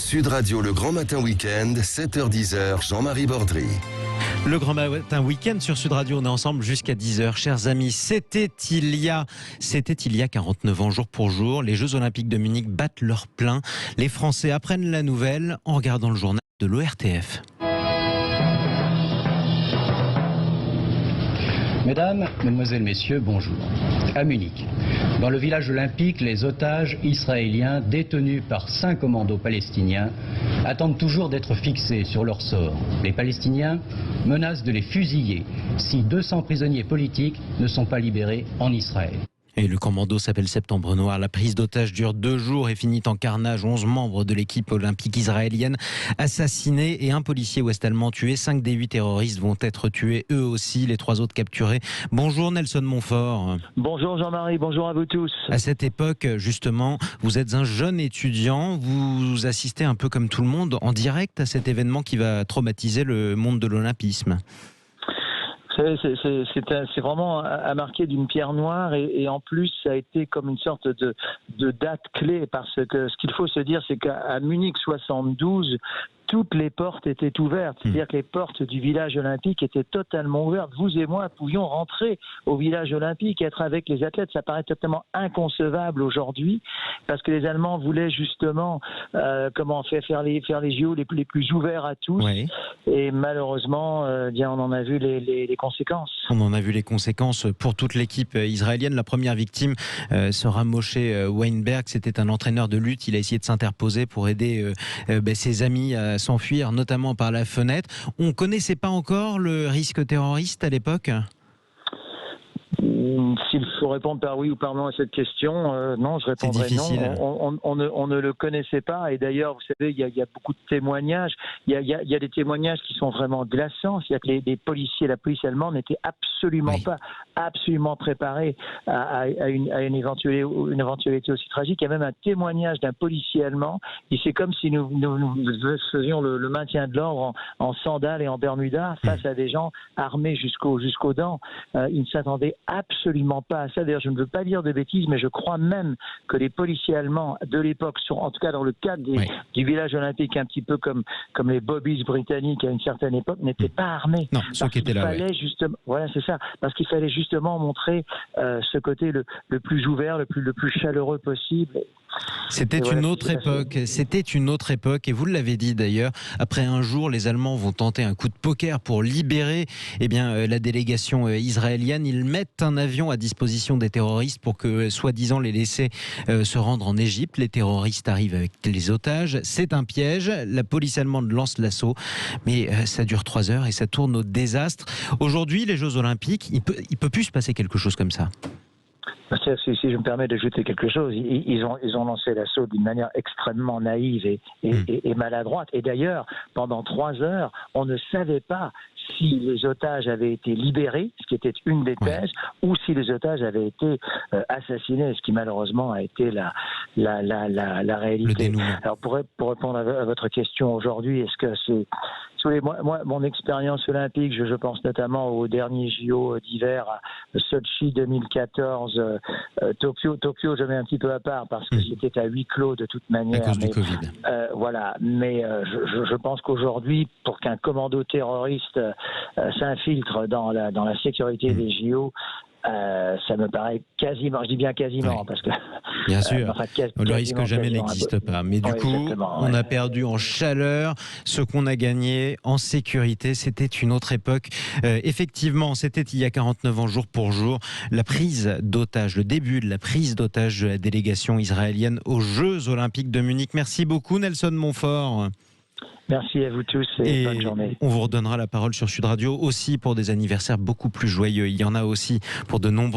Sud Radio, le Grand Matin Week-end, 7h-10h, Jean-Marie Bordry. Le Grand Matin Week-end sur Sud Radio, on est ensemble jusqu'à 10h. Chers amis, c'était il y a 49 ans, jour pour jour. Les Jeux Olympiques de Munich battent leur plein. Les Français apprennent la nouvelle en regardant le journal de l'ORTF. Mesdames, Mesdemoiselles, Messieurs, bonjour. À Munich, dans le village olympique, les otages israéliens détenus par 5 commandos palestiniens attendent toujours d'être fixés sur leur sort. Les Palestiniens menacent de les fusiller si 200 prisonniers politiques ne sont pas libérés en Israël. Et le commando s'appelle Septembre Noir. La prise d'otage dure 2 jours et finit en carnage. 11 membres de l'équipe olympique israélienne assassinés et un policier ouest-allemand tué. 5 des 8 terroristes vont être tués eux aussi, les 3 autres capturés. Bonjour Nelson Montfort. Bonjour Jean-Marie, bonjour à vous tous. À cette époque, justement, vous êtes un jeune étudiant. Vous assistez un peu comme tout le monde en direct à cet événement qui va traumatiser le monde de l'olympisme. C'est vraiment à marquer d'une pierre noire et en plus ça a été comme une sorte de date clé parce que ce qu'il faut se dire c'est qu'à Munich 72 toutes les portes étaient ouvertes, c'est-à-dire que les portes du village olympique étaient totalement ouvertes. Vous et moi pouvions rentrer au village olympique, être avec les athlètes. Ça paraît totalement inconcevable aujourd'hui, parce que les Allemands voulaient justement faire les JO les plus ouverts à tous. Oui. Et malheureusement, on en a vu les conséquences. On en a vu les conséquences pour toute l'équipe israélienne. La première victime sera Moshe Weinberg. C'était un entraîneur de lutte. Il a essayé de s'interposer pour aider ses amis à s'enfuir, notamment par la fenêtre. On ne connaissait pas encore le risque terroriste à l'époque ? S'il faut répondre par oui ou par non à cette question, non, je répondrai non. On ne le connaissait pas. Et d'ailleurs, vous savez, il y a beaucoup de témoignages. Il y a des témoignages qui sont vraiment glaçants. C'est-à-dire que les policiers, la police allemande n'étaient absolument préparés à une éventualité aussi tragique. Il y a même un témoignage d'un policier allemand. Et c'est comme si nous faisions le maintien de l'ordre en sandales et en bermudas face à des gens armés jusqu'aux dents. Ils ne s'attendaient absolument pas à ça. D'ailleurs, je ne veux pas dire de bêtises, mais je crois même que les policiers allemands de l'époque, en tout cas dans le cadre du village olympique, un petit peu comme les bobbies britanniques à une certaine époque, n'étaient pas armés. Non, ceux qui étaient là. Voilà, c'est ça. Parce qu'il fallait justement montrer ce côté le plus ouvert, le plus chaleureux possible. C'était une autre époque, et vous l'avez dit d'ailleurs, après un jour, les Allemands vont tenter un coup de poker pour libérer la délégation israélienne. Ils mettent un avion à disposition des terroristes pour que, soi-disant, les laisser se rendre en Égypte. Les terroristes arrivent avec les otages, c'est un piège, la police allemande lance l'assaut, mais ça dure 3 heures et ça tourne au désastre. Aujourd'hui, les Jeux Olympiques, il peut plus se passer quelque chose comme ça. Si je me permets d'ajouter quelque chose, ils ont lancé l'assaut d'une manière extrêmement naïve et maladroite. Et d'ailleurs, pendant 3 heures, on ne savait pas si les otages avaient été libérés, ce qui était une des thèses, ou si les otages avaient été assassinés, ce qui malheureusement a été la réalité. Alors pour répondre à votre question aujourd'hui, est-ce que c'est... Moi, mon expérience olympique, je pense notamment aux derniers JO d'hiver à Sochi 2014, Tokyo, je mets un petit peu à part parce que c'était à huis clos de toute manière. À cause du Covid. Je pense qu'aujourd'hui, pour qu'un commando terroriste s'infiltre dans la sécurité des JO, ça me paraît quasiment, je dis bien quasiment, parce que... Bien sûr, le risque jamais n'existe pas. Mais du coup, on a perdu en chaleur ce qu'on a gagné en sécurité. C'était une autre époque. Effectivement, c'était il y a 49 ans, jour pour jour, la prise d'otage, le début de la prise d'otage de la délégation israélienne aux Jeux Olympiques de Munich. Merci beaucoup Nelson Montfort. Merci à vous tous et bonne journée. On vous redonnera la parole sur Sud Radio aussi pour des anniversaires beaucoup plus joyeux. Il y en a aussi pour de nombreux